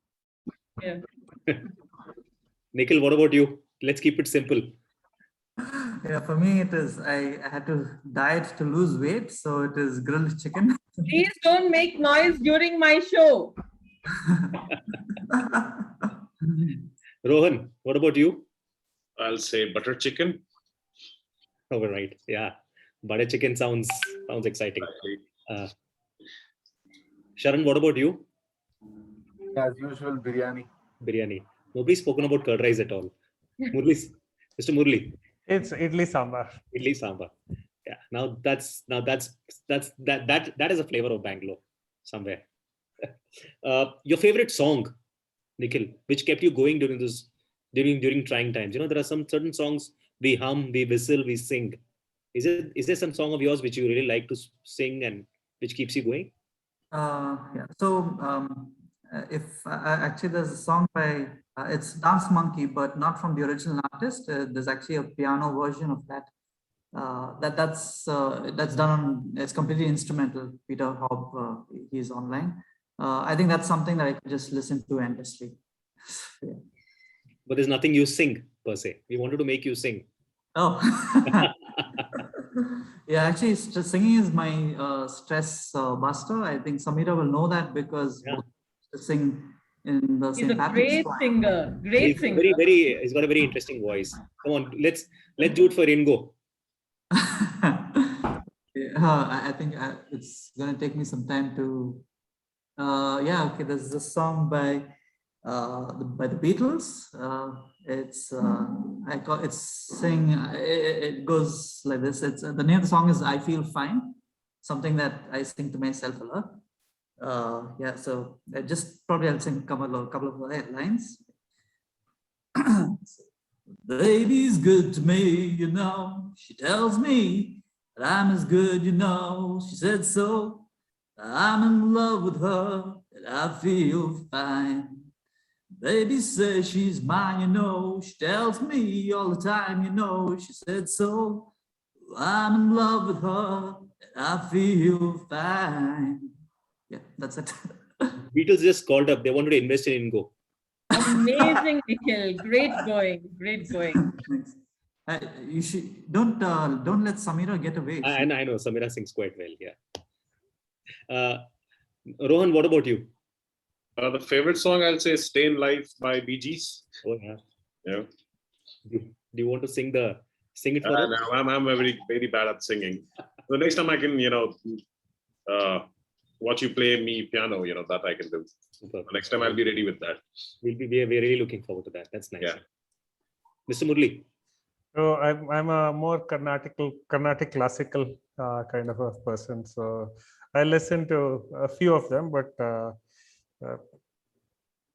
S1: Yeah.
S2: Nikhil, what about you? Let's keep it simple.
S3: Yeah, for me it is. I had to diet to lose weight, so it is grilled chicken.
S1: Please don't make noise during my show.
S2: Rohan, what about you?
S4: I'll say butter chicken.
S2: All right. Yeah. Butter chicken sounds exciting. Sharan, what about you?
S6: As usual, biryani.
S2: Biryani. Nobody's spoken about curd rice at all. Murli, Mr. Murli.
S5: It's idli sambar.
S2: Idli sambar. Yeah. That is a flavor of Bangalore somewhere. Your favorite song, Nikhil, which kept you going during trying times? There are some certain songs we hum, we whistle, we sing. Is there some song of yours which you really like to sing and which keeps you going?
S3: Yeah. So if actually there's a song by it's Dance Monkey, but not from the original artist. There's actually a piano version of that. That's done on. It's completely instrumental. Peter Hobb, he's online. I think that's something that I could just listen to endlessly. Yeah.
S2: But there's nothing you sing per se. We wanted to make you sing.
S3: Oh. Yeah, actually, singing is my stress buster. I think Samira will know that because both sing in the
S1: He's
S3: same
S1: a great singer. Great singer.
S2: He's got a very interesting voice. Come on, let's do it for inGo.
S3: I think it's gonna take me some time to. Yeah, okay. There's a song by the Beatles. It's it goes like this. It's the name of the song is "I Feel Fine," something that I sing to myself a lot. Yeah, so I'll sing a couple of lines. Baby's good to me, she tells me that I'm as good, she said so. I'm in love with her, and I feel fine. Baby says she's mine, she tells me all the time, she said so. I'm in love with her, and I feel fine. Yeah, that's it.
S2: Beatles just called up. They wanted to invest in inGo.
S1: Amazing, Nikhil. Great going.
S3: You should don't let Samira get away.
S2: I know Samira sings quite well. Yeah. Rohan, what about you?
S4: The favorite song I'll say is "Stay in Life" by Bee Gees.
S2: Oh yeah.
S4: Yeah.
S2: Do you want to sing it for us?
S4: No, I'm very very bad at singing. The next time I can watch you play me piano, that I can do. Super. Next time I'll be ready with that.
S2: We're really looking forward to that. That's nice.
S4: Yeah.
S2: Mr. Murali.
S5: So I'm a more Carnatic classical kind of a person. So I listen to a few of them, but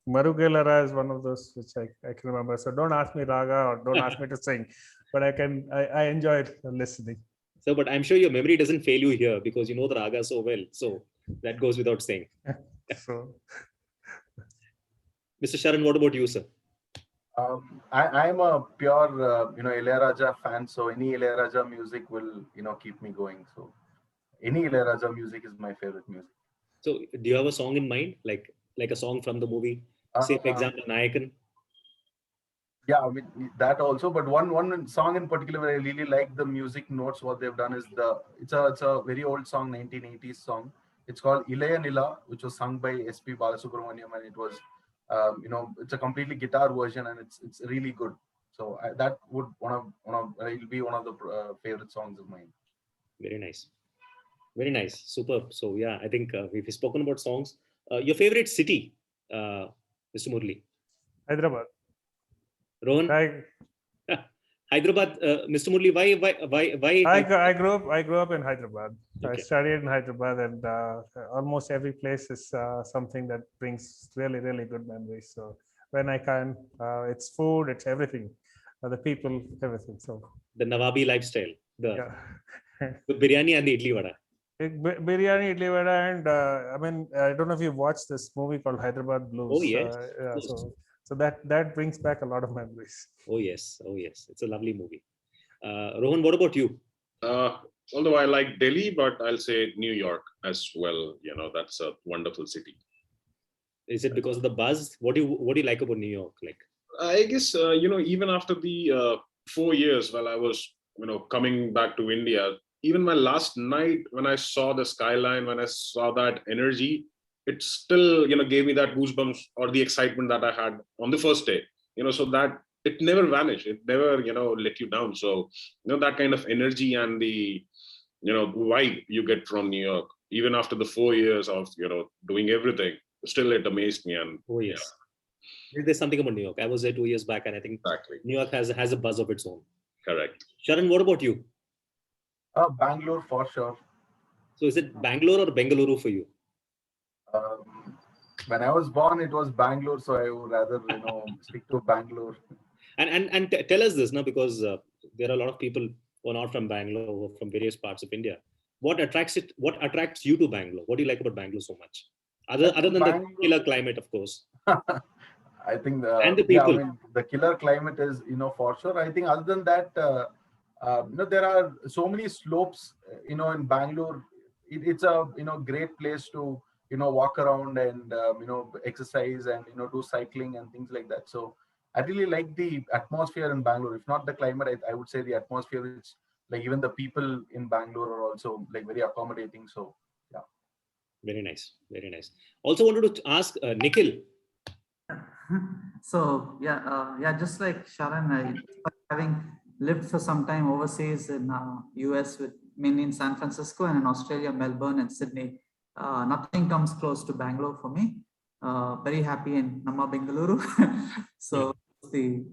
S5: Marugelara is one of those which I can remember. So don't ask me raga or don't ask me to sing, but I enjoyed listening.
S2: So, but I'm sure your memory doesn't fail you here because you know the raga so well. So that goes without saying.
S5: So,
S2: Mr. Sharan, what about you, sir?
S6: I'm a pure, Ilayaraja fan. So any Ilayaraja music will, keep me going. So any Ilayaraja music is my favorite music.
S2: So do you have a song in mind, like a song from the movie? Say, for example, Nayakan.
S6: Yeah, I mean, that also. But one song in particular where I really like the music notes. What they've done is it's a very old song, 1980s song. It's called Ilaya Nila, which was sung by S.P. Balasubramaniam, and it was, it's a completely guitar version, and it's really good. So that would it'll be one of the favorite songs of mine.
S2: Very nice, very nice, superb. So yeah, I think we've spoken about songs. Your favorite city, Mr. Murali?
S5: Hyderabad.
S2: Rohan? Hyderabad, Mr. Murali, why?
S5: I grew up in Hyderabad. Okay. I studied in Hyderabad, and almost every place is something that brings really, really good memories. So when I can, it's food, it's everything, the people, everything. So
S2: the Nawabi lifestyle, the biryani and the idli vada.
S5: Biryani, idli vada, and I don't know if you watched this movie called Hyderabad Blues.
S2: Oh yes.
S5: So that brings back a lot of memories.
S2: Oh yes, it's a lovely movie. Rohan, what about you?
S4: although I like Delhi, but I'll say New York as well. That's a wonderful city.
S2: Is it because of the buzz? What do you like about New York? Like,
S4: I guess, even after the 4 years while I was, coming back to India, even my last night when I saw the skyline, when I saw that energy, it still, gave me that goosebumps or the excitement that I had on the first day, so that it never vanished. It never, let you down. So, that kind of energy and the, vibe you get from New York, even after the 4 years of, doing everything, still it amazed me. And
S2: oh yes. There's something about New York. I was there 2 years back, and I think
S4: exactly.
S2: New York has a buzz of its own.
S4: Correct.
S2: Sharan, what about you?
S6: Bangalore for sure.
S2: So is it Bangalore or Bengaluru for you?
S6: When I was born, it was Bangalore, so I would rather stick to Bangalore.
S2: And tell us this now, because there are a lot of people who are not from Bangalore, who are from various parts of India. What attracts you to Bangalore? What do you like about Bangalore so much? Other than the killer climate, of course.
S6: I think
S2: and the people.
S6: the killer climate is for sure. I think other than that, there are so many slopes in Bangalore. It's a great place to walk around and exercise and do cycling and things like that. So I really like the atmosphere in Bangalore. If not the climate, I would say the atmosphere, which like even the people in Bangalore are also like very accommodating. So yeah.
S2: Very nice. Very nice. Also wanted to ask Nikhil.
S3: So yeah, just like Sharan, having lived for some time overseas in US, with mainly in San Francisco, and in Australia, Melbourne and Sydney, nothing comes close to Bangalore for me. Very happy in Namma Bengaluru. So the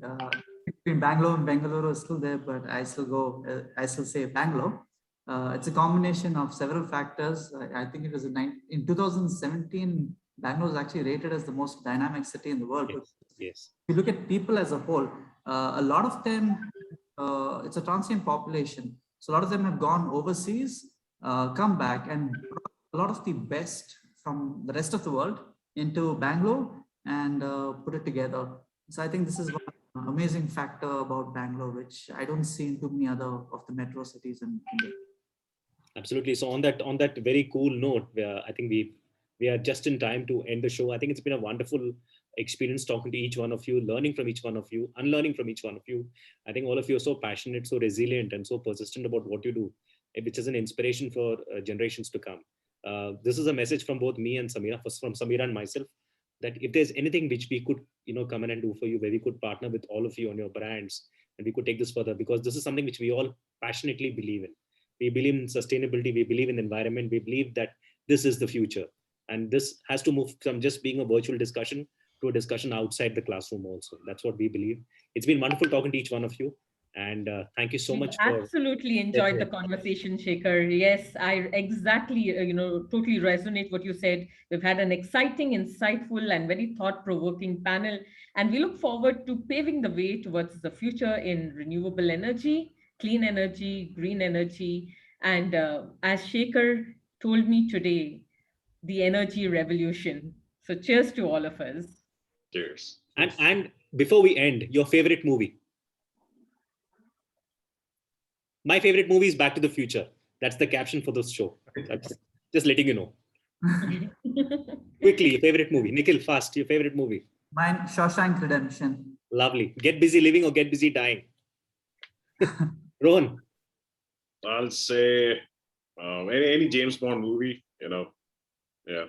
S3: between Bangalore and Bengaluru is still there, but I still say Bangalore. It's a combination of several factors. I think it was in 2017. Bangalore is actually rated as the most dynamic city in the world.
S2: Yes.
S3: If you look at people as a whole, a lot of them, it's a transient population. So a lot of them have gone overseas, come back, and a lot of the best from the rest of the world into Bangalore and put it together. So I think this is one amazing factor about Bangalore, which I don't see in too many other of the metro cities in India.
S2: Absolutely. So on that very cool note, I think we are just in time to end the show. I think it's been a wonderful experience talking to each one of you, learning from each one of you, unlearning from each one of you. I think all of you are so passionate, so resilient, and so persistent about what you do, which is an inspiration for generations to come. This is a message from both me and Samira, from Samira and myself, that if there's anything which we could come in and do for you, where we could partner with all of you on your brands, and we could take this further, because this is something which we all passionately believe in. We believe in sustainability, we believe in the environment, we believe that this is the future. And this has to move from just being a virtual discussion to a discussion outside the classroom also. That's what we believe. It's been wonderful talking to each one of you. And thank you so much.
S1: Absolutely enjoyed the conversation, Shekhar. Yes, I exactly, totally resonate what you said. We've had an exciting, insightful, and very thought-provoking panel. And we look forward to paving the way towards the future in renewable energy, clean energy, green energy. And as Shekhar told me today, the energy revolution. So cheers to all of us.
S4: Cheers.
S2: And before we end, your favorite movie? My favorite movie is Back to the Future. That's the caption for this show. That's just letting you know. Quickly, your favorite movie. Nikhil, fast, your favorite movie.
S3: Mine, Shawshank Redemption.
S2: Lovely. Get busy living or get busy dying? Rohan?
S4: I'll say any James Bond movie, Yeah.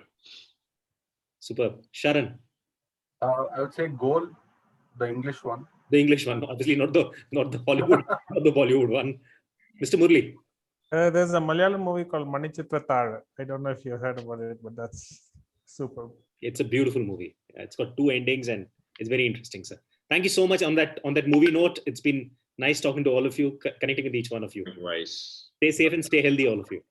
S2: Superb. Sharan?
S6: I would say Goal, the English one.
S2: The English one, obviously not the Hollywood, not the Bollywood one. Mr. Murali?
S5: There's a Malayalam movie called Manichitra Thal. I don't know if you heard about it, but that's superb.
S2: It's a beautiful movie. It's got 2 endings and it's very interesting, sir. Thank you so much on that movie note. It's been nice talking to all of you, connecting with each one of you.
S4: Nice.
S2: Stay safe and stay healthy, all of you.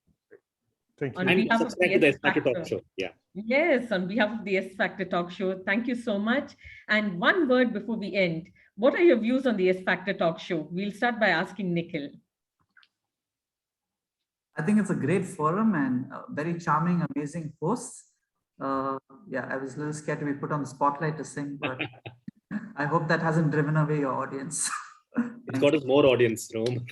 S5: Thank you.
S1: On
S2: And
S1: behalf of
S2: subscribe to the S-Factor Talk Show. Yeah.
S1: Yes, on behalf of the S-Factor Talk Show, thank you so much. And one word before we end. What are your views on the S-Factor Talk Show? We'll start by asking Nikhil.
S3: I think it's a great forum and very charming, amazing hosts. Yeah, I was a little scared to be put on the spotlight to sing, but I hope that hasn't driven away your audience.
S2: It's got us more audience, Rome.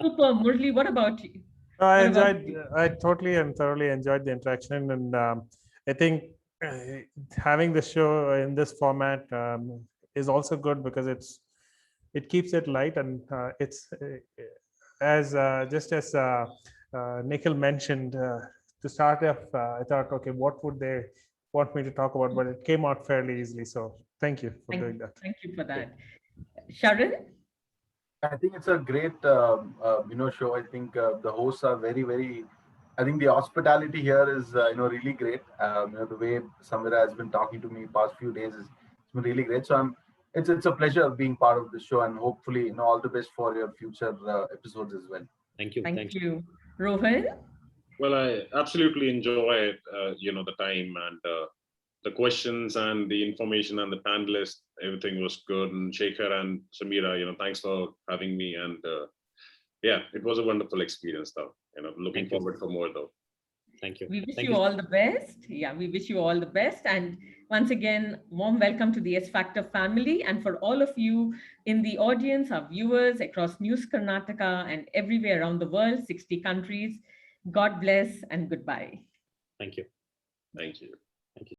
S1: Super. Murali, what about you?
S5: I
S1: What about
S5: enjoyed,
S1: you?
S5: I totally and thoroughly enjoyed the interaction. And I think having the show in this format is also good because it keeps it light and it's as just as Nikhil mentioned to start off, I thought, okay, what would they want me to talk about? But it came out fairly easily. So thank you for doing that.
S1: Thank you for that. Sharan?
S6: I think it's a great, show. I think the hosts are very, very. I think the hospitality here is, really great. The way Samira has been talking to me past few days is it's been really great. So it's a pleasure being part of the show, and hopefully, all the best for your future episodes as well.
S2: Thank you.
S1: Thank you. Rohan?
S4: Well, I absolutely enjoyed, the time and the questions and the information and the panelists. Everything was good. And Shekhar and Samira, thanks for having me. And yeah, it was a wonderful experience, though. Looking forward for more, though.
S2: Thank you.
S1: We wish
S2: Thank
S1: you all the best. Yeah, we wish you all the best. And once again, warm welcome to the TheSfactor family. And for all of you in the audience, our viewers across News Karnataka and everywhere around the world, 60 countries, God bless and goodbye.
S2: Thank you.
S4: Thank you.